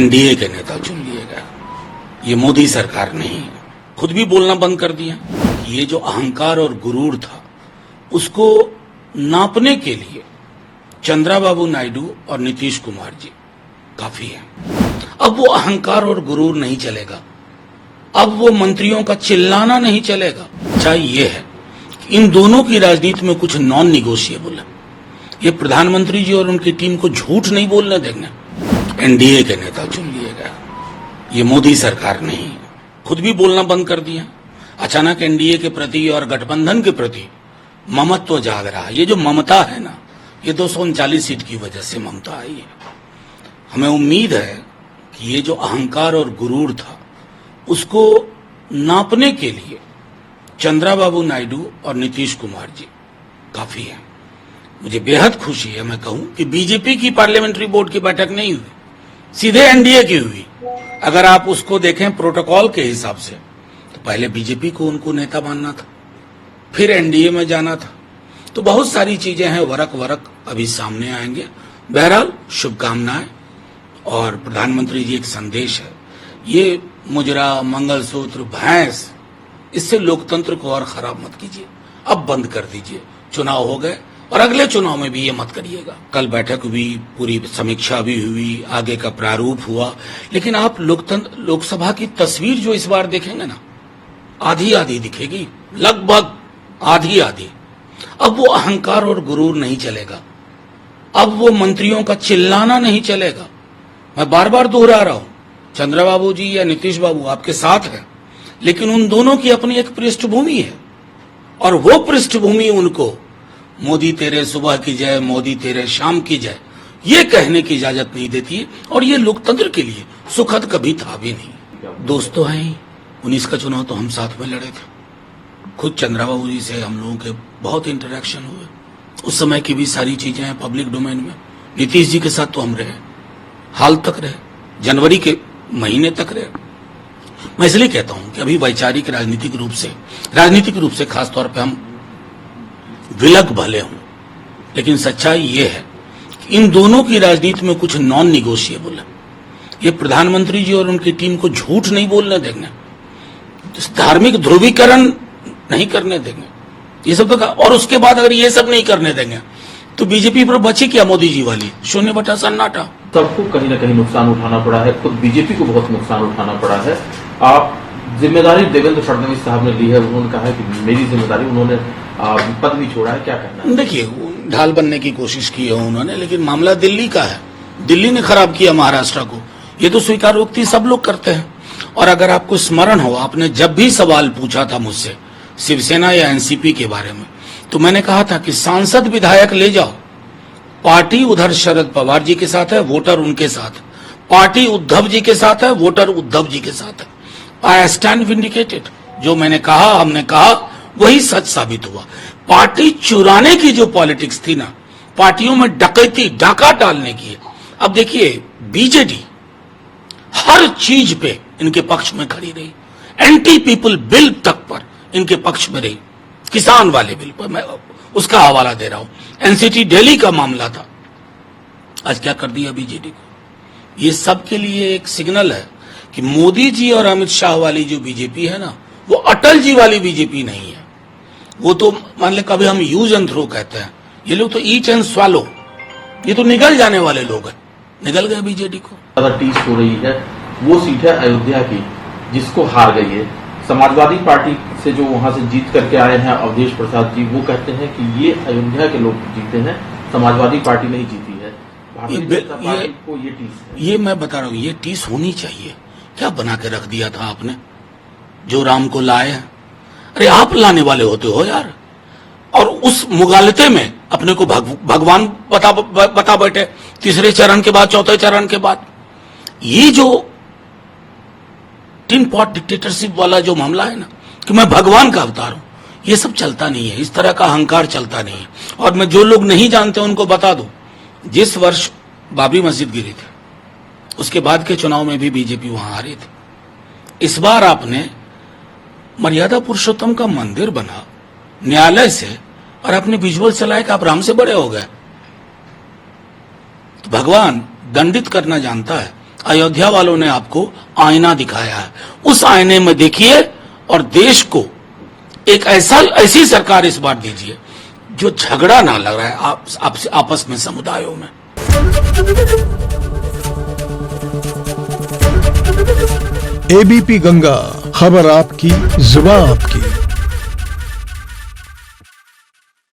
NDA के नेता चुन लिए गए। ये मोदी सरकार नहीं है। खुद भी बोलना बंद कर दिया। ये जो अहंकार और गुरूर था उसको नापने के लिए चंद्रबाबू नायडू और नीतीश कुमार जी काफी है। अब वो अहंकार और गुरूर नहीं चलेगा। अब वो मंत्रियों का चिल्लाना नहीं चलेगा। अच्छा ये है कि इन दोनों की राजनीति में कुछ नॉन निगोशिएबल है। ये प्रधानमंत्री जी और उनकी टीम को झूठ नहीं बोलने देंगे। एनडीए के नेता चुन लिए गए। ये मोदी सरकार नहीं है। खुद भी बोलना बंद कर दिया। अचानक एनडीए के प्रति और गठबंधन के प्रति ममत्व जाग रहा है। ये जो ममता है ना, ये 239 सीट की वजह से ममता आई है। हमें उम्मीद है कि ये जो अहंकार और गुरूर था उसको नापने के लिए चंद्रबाबू नायडू और नीतीश कुमार जी काफी है। मुझे बेहद खुशी है, मैं कहूं कि बीजेपी की पार्लियामेंट्री बोर्ड की बैठक नहीं हुई, सीधे एनडीए की हुई। अगर आप उसको देखें प्रोटोकॉल के हिसाब से तो पहले बीजेपी को उनको नेता मानना था, फिर एनडीए में जाना था। तो बहुत सारी चीजें हैं, वरक अभी सामने आएंगे। बहरहाल शुभकामनाएं। और प्रधानमंत्री जी एक संदेश है, ये मुजरा, मंगलसूत्र, भैंस, इससे लोकतंत्र को और खराब मत कीजिए। अब बंद कर दीजिए। चुनाव हो गए और अगले चुनाव में भी ये मत करिएगा। कल बैठक हुई, पूरी समीक्षा भी हुई, आगे का प्रारूप हुआ, लेकिन आप लोकसभा की तस्वीर जो इस बार देखेंगे ना, आधी आधी दिखेगी, लगभग आधी आधी। अब वो अहंकार और गुरूर नहीं चलेगा। अब वो मंत्रियों का चिल्लाना नहीं चलेगा। मैं बार बार दोहरा रहा हूं, चंद्रबाबू जी या नीतीश बाबू आपके साथ हैं, लेकिन उन दोनों की अपनी एक पृष्ठभूमि है और वो पृष्ठभूमि उनको मोदी तेरे सुबह की जय, मोदी तेरे शाम की जय, ये कहने की इजाजत नहीं देती है। और ये लोकतंत्र के लिए सुखद कभी था भी नहीं। दोस्त तो हैं ही। 19 का चुनाव तो हम साथ में लड़े थे। खुद चंद्रबाबू जी से हम लोगों के बहुत इंटरेक्शन हुए। उस समय की भी सारी चीजें हैं पब्लिक डोमेन में। नीतीश जी के साथ तो हम रहे, हाल तक रहे, जनवरी के महीने तक रहे। मैं इसलिए कहता हूं कि अभी वैचारिक राजनीतिक रूप से खासतौर पर हम विलग भले हों, लेकिन सच्चाई ये है कि इन दोनों की राजनीति में कुछ नॉन निगोशिएबल है। ये प्रधानमंत्री जी और उनकी टीम को झूठ नहीं बोलने देंगे, धार्मिक ध्रुवीकरण नहीं करने देंगे, ये सब तो। और उसके बाद अगर ये सब नहीं करने देंगे तो बीजेपी पर बची क्या मोदी जी वाली 0 सन्नाटा। सबको कहीं ना कहीं नुकसान उठाना पड़ा है, खुद बीजेपी को बहुत नुकसान उठाना पड़ा है। आप जिम्मेदारी देवेंद्र फडणवीस साहब ने ली है, उन्होंने कहा है कि मेरी जिम्मेदारी, उन्होंने पद भी छोड़ा है, क्या करना है? देखिए, ढाल बनने की कोशिश की है उन्होंने, लेकिन मामला दिल्ली का है। दिल्ली ने खराब किया महाराष्ट्र को। ये तो स्वीकारोक्ति सब लोग करते हैं। और अगर आपको स्मरण हो, आपने जब भी सवाल पूछा था मुझसे शिवसेना या एनसीपी के बारे में, तो मैंने कहा था कि सांसद विधायक ले जाओ, पार्टी उधर शरद पवार जी के साथ है, वोटर उनके साथ। पार्टी उद्धव जी के साथ है, वोटर उद्धव जी के साथ है। I stand vindicated. जो मैंने कहा, हमने कहा, वही सच साबित हुआ। पार्टी चुराने की जो पॉलिटिक्स थी ना, पार्टियों में डकैती, डाका डालने की। अब देखिए, बीजेडी हर चीज पे इनके पक्ष में खड़ी रही। एंटी पीपल बिल तक पर इनके पक्ष में रही। किसान वाले बिल पर मैं उसका हवाला दे रहा हूं। एनसीटी दिल्ली का मामला था, आज क्या कर दिया बीजेडी को। ये सब के लिए एक सिग्नल है कि मोदी जी और अमित शाह वाली जो बीजेपी है ना, वो अटल जी वाली बीजेपी नहीं है। वो तो मान ले, कभी हम यूज एंड थ्रो कहते हैं, ये लोग तो ईच एंड स्वालो, ये तो निगल जाने वाले लोग हैं। निगल गए बीजेडी को। ज्यादा टीस हो रही है, वो सीट है अयोध्या की, जिसको हार गई है समाजवादी पार्टी से। जो वहां से जीत करके आए हैं अवधेश प्रसाद जी, वो कहते हैं कि ये अयोध्या के लोग जीते हैं, समाजवादी पार्टी नहीं जीती है। भारतीय जनता पार्टी को ये टीस है। ये मैं बता रहा हूं, ये टीस होनी चाहिए। क्या बना के रख दिया था आपने, जो राम को लाए हैं? अरे आप लाने वाले होते हो यार। और उस मुगालते में अपने को भगवान बता बैठे, तीसरे चरण के बाद, चौथे चरण के बाद। ये जो टिन पॉट डिक्टेटरशिप वाला जो मामला है ना, कि मैं भगवान का अवतार हूं, ये सब चलता नहीं है। इस तरह का अहंकार चलता नहीं है। और मैं जो लोग नहीं जानते उनको बता दूं, जिस वर्ष बाबरी मस्जिद गिरी थी, उसके बाद के चुनाव में भी बीजेपी वहां हारी थी। इस बार आपने मर्यादा पुरुषोत्तम का मंदिर बना न्यायालय से, और आपने विजुअल चलाए कि आप राम से बड़े हो गए। तो भगवान दंडित करना जानता है, अयोध्या वालों ने आपको आईना दिखाया है, उस आईने में देखिए और देश को एक ऐसी सरकार इस बार दीजिए जो झगड़ा ना लग रहा है आपस में समुदायों में। एबीपी गंगा, खबर आपकी, जुबान आपकी।